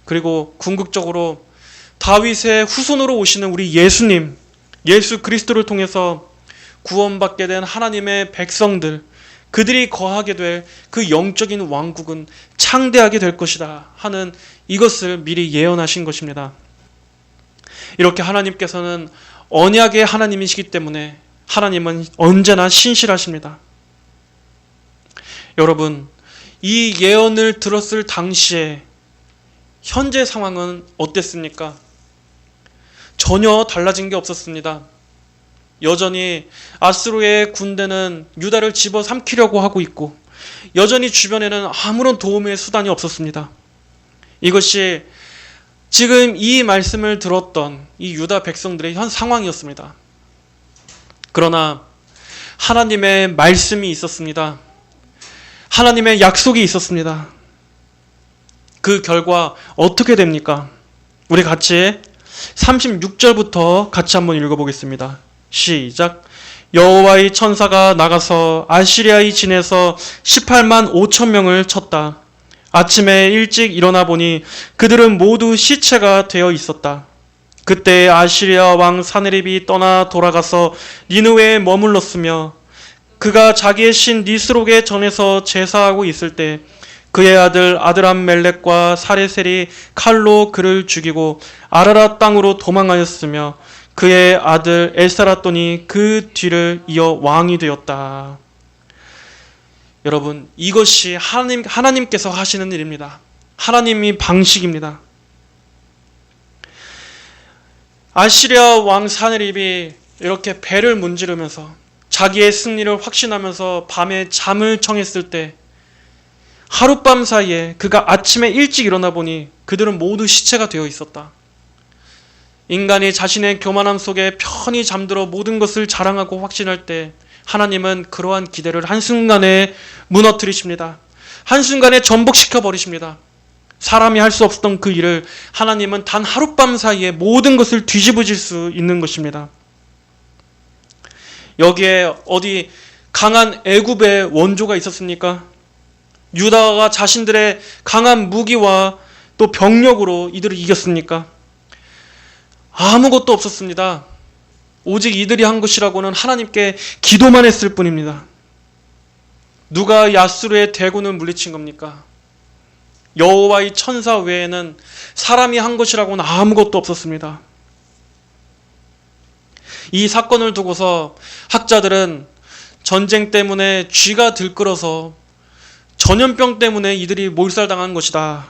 그리고 궁극적으로 다윗의 후손으로 오시는 우리 예수님, 예수 그리스도를 통해서 구원받게 된 하나님의 백성들, 그들이 거하게 될 그 영적인 왕국은 창대하게 될 것이다 하는 이것을 미리 예언하신 것입니다. 이렇게 하나님께서는 언약의 하나님이시기 때문에 하나님은 언제나 신실하십니다. 여러분, 이 예언을 들었을 당시에 현재 상황은 어땠습니까? 전혀 달라진 게 없었습니다. 여전히 아수르의 군대는 유다를 집어삼키려고 하고 있고 여전히 주변에는 아무런 도움의 수단이 없었습니다. 이것이 지금 이 말씀을 들었던 이 유다 백성들의 현 상황이었습니다. 그러나 하나님의 말씀이 있었습니다. 하나님의 약속이 있었습니다. 그 결과 어떻게 됩니까? 우리 같이 36절부터 같이 한번 읽어보겠습니다. 시작. 여호와의 천사가 나가서 아시리아의 진에서 18만 5천 명을 쳤다. 아침에 일찍 일어나 보니 그들은 모두 시체가 되어 있었다. 그때 아시리아 왕 사네립이 떠나 돌아가서 니느웨에 머물렀으며 그가 자기의 신 니스록의 전에서 제사하고 있을 때 그의 아들 아드람멜렉과 사레셀이 칼로 그를 죽이고 아라랏 땅으로 도망하였으며 그의 아들 엘사라돈이 그 뒤를 이어 왕이 되었다. 여러분, 이것이 하나님께서 하시는 일입니다. 하나님이 방식입니다. 아시리아 왕 사네립이 이렇게 배를 문지르면서 자기의 승리를 확신하면서 밤에 잠을 청했을 때 하룻밤 사이에 그가 아침에 일찍 일어나 보니 그들은 모두 시체가 되어 있었다. 인간이 자신의 교만함 속에 편히 잠들어 모든 것을 자랑하고 확신할 때 하나님은 그러한 기대를 한순간에 무너뜨리십니다. 한순간에 전복시켜 버리십니다. 사람이 할 수 없었던 그 일을 하나님은 단 하룻밤 사이에 모든 것을 뒤집어질 수 있는 것입니다. 여기에 어디 강한 애굽의 원조가 있었습니까? 유다가 자신들의 강한 무기와 또 병력으로 이들을 이겼습니까? 아무것도 없었습니다. 오직 이들이 한 것이라고는 하나님께 기도만 했을 뿐입니다. 누가 야스루의 대군을 물리친 겁니까? 여호와의 천사 외에는 사람이 한 것이라고는 아무것도 없었습니다. 이 사건을 두고서 학자들은 전쟁 때문에 쥐가 들끓어서 전염병 때문에 이들이 몰살당한 것이다.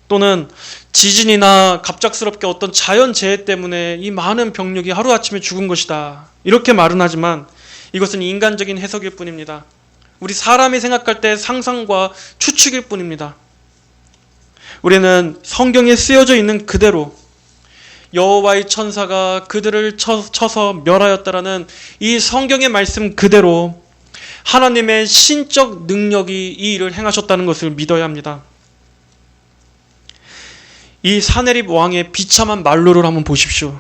또는 지진이나 갑작스럽게 어떤 자연재해 때문에 이 많은 병력이 하루아침에 죽은 것이다. 이렇게 말은 하지만 이것은 인간적인 해석일 뿐입니다. 우리 사람이 생각할 때 상상과 추측일 뿐입니다. 우리는 성경에 쓰여져 있는 그대로 여호와의 천사가 그들을 쳐서 멸하였다라는 이 성경의 말씀 그대로 하나님의 신적 능력이 이 일을 행하셨다는 것을 믿어야 합니다. 이 사네립 왕의 비참한 말로를 한번 보십시오.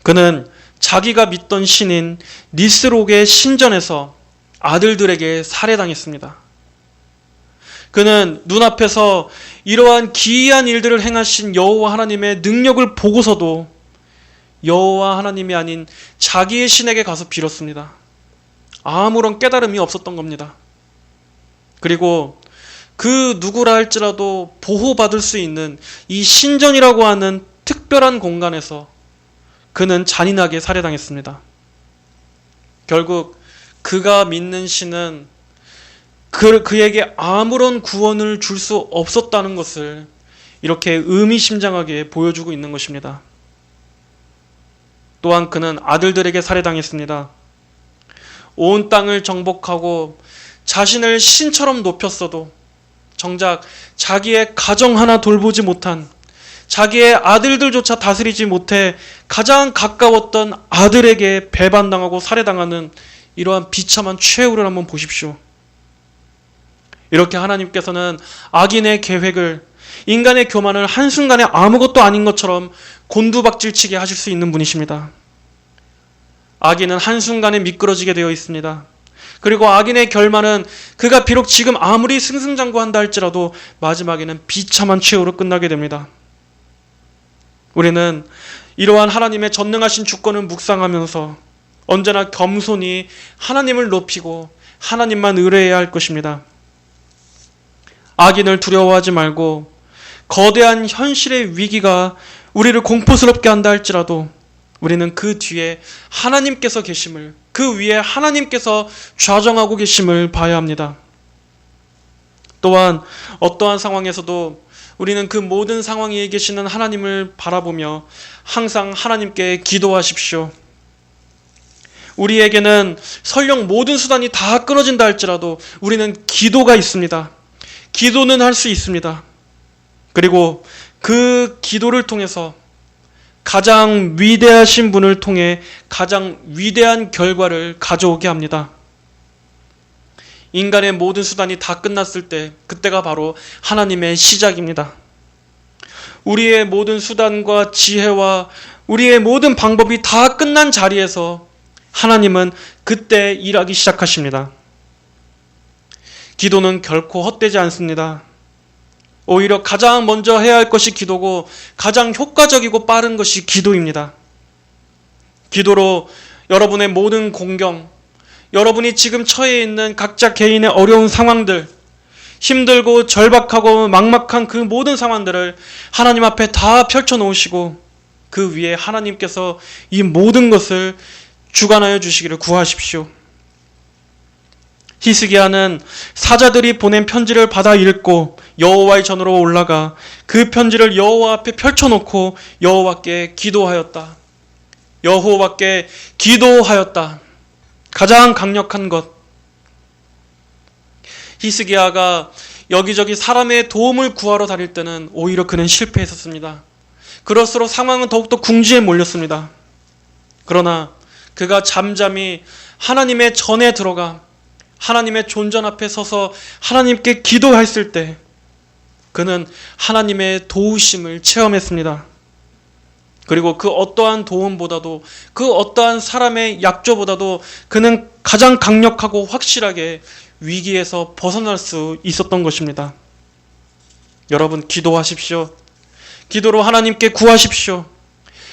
그는 자기가 믿던 신인 니스록의 신전에서 아들들에게 살해당했습니다. 그는 눈앞에서 이러한 기이한 일들을 행하신 여호와 하나님의 능력을 보고서도 여호와 하나님이 아닌 자기의 신에게 가서 빌었습니다. 아무런 깨달음이 없었던 겁니다. 그리고 그 누구라 할지라도 보호받을 수 있는 이 신전이라고 하는 특별한 공간에서 그는 잔인하게 살해당했습니다. 결국 그가 믿는 신은 그에게 아무런 구원을 줄 수 없었다는 것을 이렇게 의미심장하게 보여주고 있는 것입니다. 또한 그는 아들들에게 살해당했습니다. 온 땅을 정복하고 자신을 신처럼 높였어도 정작 자기의 가정 하나 돌보지 못한, 자기의 아들들조차 다스리지 못해 가장 가까웠던 아들에게 배반당하고 살해당하는 이러한 비참한 최후를 한번 보십시오. 이렇게 하나님께서는 악인의 계획을, 인간의 교만을 한순간에 아무것도 아닌 것처럼 곤두박질치게 하실 수 있는 분이십니다. 악인은 한순간에 미끄러지게 되어 있습니다. 그리고 악인의 결말은 그가 비록 지금 아무리 승승장구한다 할지라도 마지막에는 비참한 최후로 끝나게 됩니다. 우리는 이러한 하나님의 전능하신 주권을 묵상하면서 언제나 겸손히 하나님을 높이고 하나님만 의뢰해야 할 것입니다. 악인을 두려워하지 말고 거대한 현실의 위기가 우리를 공포스럽게 한다 할지라도 우리는 그 뒤에 하나님께서 계심을, 그 위에 하나님께서 좌정하고 계심을 봐야 합니다. 또한 어떠한 상황에서도 우리는 그 모든 상황 위에 계시는 하나님을 바라보며 항상 하나님께 기도하십시오. 우리에게는 설령 모든 수단이 다 끊어진다 할지라도 우리는 기도가 있습니다. 기도는 할 수 있습니다. 그리고 그 기도를 통해서 가장 위대하신 분을 통해 가장 위대한 결과를 가져오게 합니다. 인간의 모든 수단이 다 끝났을 때 그때가 바로 하나님의 시작입니다. 우리의 모든 수단과 지혜와 우리의 모든 방법이 다 끝난 자리에서 하나님은 그때 일하기 시작하십니다. 기도는 결코 헛되지 않습니다. 오히려 가장 먼저 해야 할 것이 기도고 가장 효과적이고 빠른 것이 기도입니다. 기도로 여러분의 모든 공경, 여러분이 지금 처해 있는 각자 개인의 어려운 상황들, 힘들고 절박하고 막막한 그 모든 상황들을 하나님 앞에 다 펼쳐놓으시고 그 위에 하나님께서 이 모든 것을 주관하여 주시기를 구하십시오. 히스기야는 사자들이 보낸 편지를 받아 읽고 여호와의 전으로 올라가 그 편지를 여호와 앞에 펼쳐놓고 여호와께 기도하였다. 여호와께 기도하였다. 가장 강력한 것. 히스기야가 여기저기 사람의 도움을 구하러 다닐 때는 오히려 그는 실패했었습니다. 그럴수록 상황은 더욱더 궁지에 몰렸습니다. 그러나 그가 잠잠히 하나님의 전에 들어가 하나님의 존전 앞에 서서 하나님께 기도했을 때 그는 하나님의 도우심을 체험했습니다. 그리고 그 어떠한 도움보다도 그 어떠한 사람의 약조보다도 그는 가장 강력하고 확실하게 위기에서 벗어날 수 있었던 것입니다. 여러분, 기도하십시오. 기도로 하나님께 구하십시오.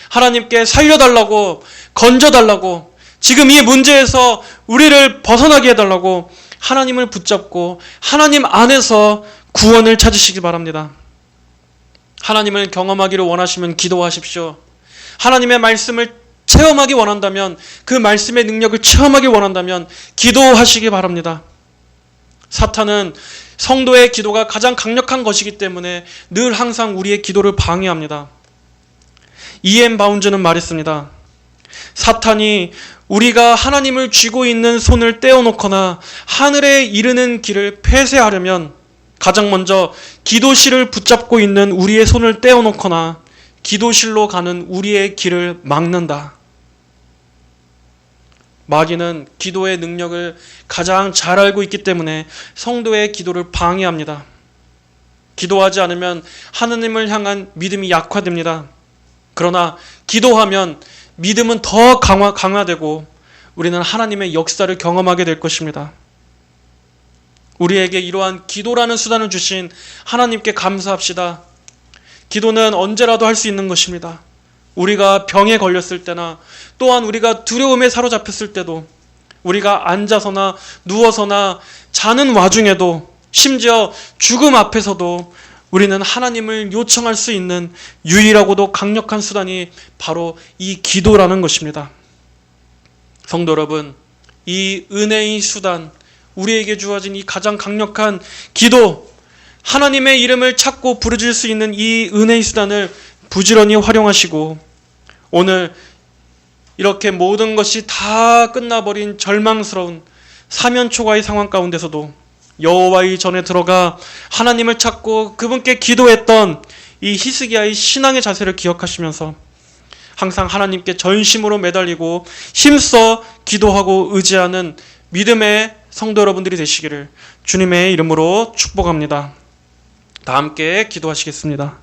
하나님께 살려달라고, 건져달라고, 지금 이 문제에서 우리를 벗어나게 해달라고 하나님을 붙잡고 하나님 안에서 구원을 찾으시기 바랍니다. 하나님을 경험하기를 원하시면 기도하십시오. 하나님의 말씀을 체험하기 원한다면, 그 말씀의 능력을 체험하기 원한다면 기도하시기 바랍니다. 사탄은 성도의 기도가 가장 강력한 것이기 때문에 늘 항상 우리의 기도를 방해합니다. E.M. 바운즈는 말했습니다. 사탄이 우리가 하나님을 쥐고 있는 손을 떼어놓거나 하늘에 이르는 길을 폐쇄하려면 가장 먼저 기도실을 붙잡고 있는 우리의 손을 떼어놓거나 기도실로 가는 우리의 길을 막는다. 마귀는 기도의 능력을 가장 잘 알고 있기 때문에 성도의 기도를 방해합니다. 기도하지 않으면 하나님을 향한 믿음이 약화됩니다. 그러나 기도하면 믿음은 더 강화되고 우리는 하나님의 역사를 경험하게 될 것입니다. 우리에게 이러한 기도라는 수단을 주신 하나님께 감사합시다. 기도는 언제라도 할 수 있는 것입니다. 우리가 병에 걸렸을 때나 또한 우리가 두려움에 사로잡혔을 때도 우리가 앉아서나 누워서나 자는 와중에도 심지어 죽음 앞에서도 우리는 하나님을 요청할 수 있는 유일하고도 강력한 수단이 바로 이 기도라는 것입니다. 성도 여러분, 이 은혜의 수단, 우리에게 주어진 이 가장 강력한 기도, 하나님의 이름을 찾고 부르짖을 수 있는 이 은혜의 수단을 부지런히 활용하시고 오늘 이렇게 모든 것이 다 끝나버린 절망스러운 사면초가의 상황 가운데서도 여호와의 전에 들어가 하나님을 찾고 그분께 기도했던 이 히스기야의 신앙의 자세를 기억하시면서 항상 하나님께 전심으로 매달리고 힘써 기도하고 의지하는 믿음의 성도 여러분들이 되시기를 주님의 이름으로 축복합니다. 다 함께 기도하시겠습니다.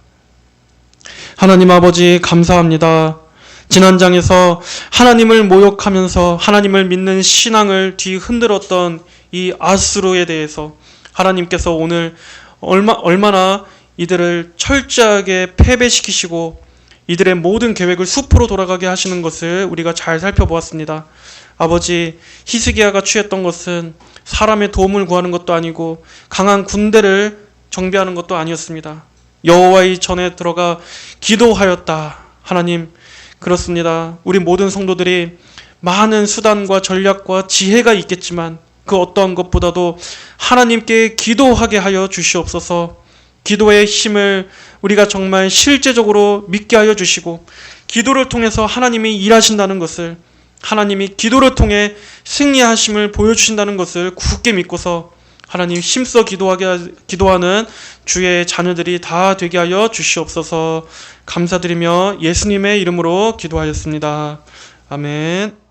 하나님 아버지, 감사합니다. 지난 장에서 하나님을 모욕하면서 하나님을 믿는 신앙을 뒤흔들었던 이 아수르에 대해서 하나님께서 오늘 얼마나 이들을 철저하게 패배시키시고 이들의 모든 계획을 수포로 돌아가게 하시는 것을 우리가 잘 살펴보았습니다. 아버지, 히스기야가 취했던 것은 사람의 도움을 구하는 것도 아니고 강한 군대를 정비하는 것도 아니었습니다. 여호와의 전에 들어가 기도하였다. 하나님, 그렇습니다. 우리 모든 성도들이 많은 수단과 전략과 지혜가 있겠지만 그 어떠한 것보다도 하나님께 기도하게 하여 주시옵소서. 기도의 힘을 우리가 정말 실제적으로 믿게 하여 주시고 기도를 통해서 하나님이 일하신다는 것을, 하나님이 기도를 통해 승리하심을 보여주신다는 것을 굳게 믿고서 하나님 힘써 기도하는 주의 자녀들이 다 되게 하여 주시옵소서. 감사드리며 예수님의 이름으로 기도하였습니다. 아멘.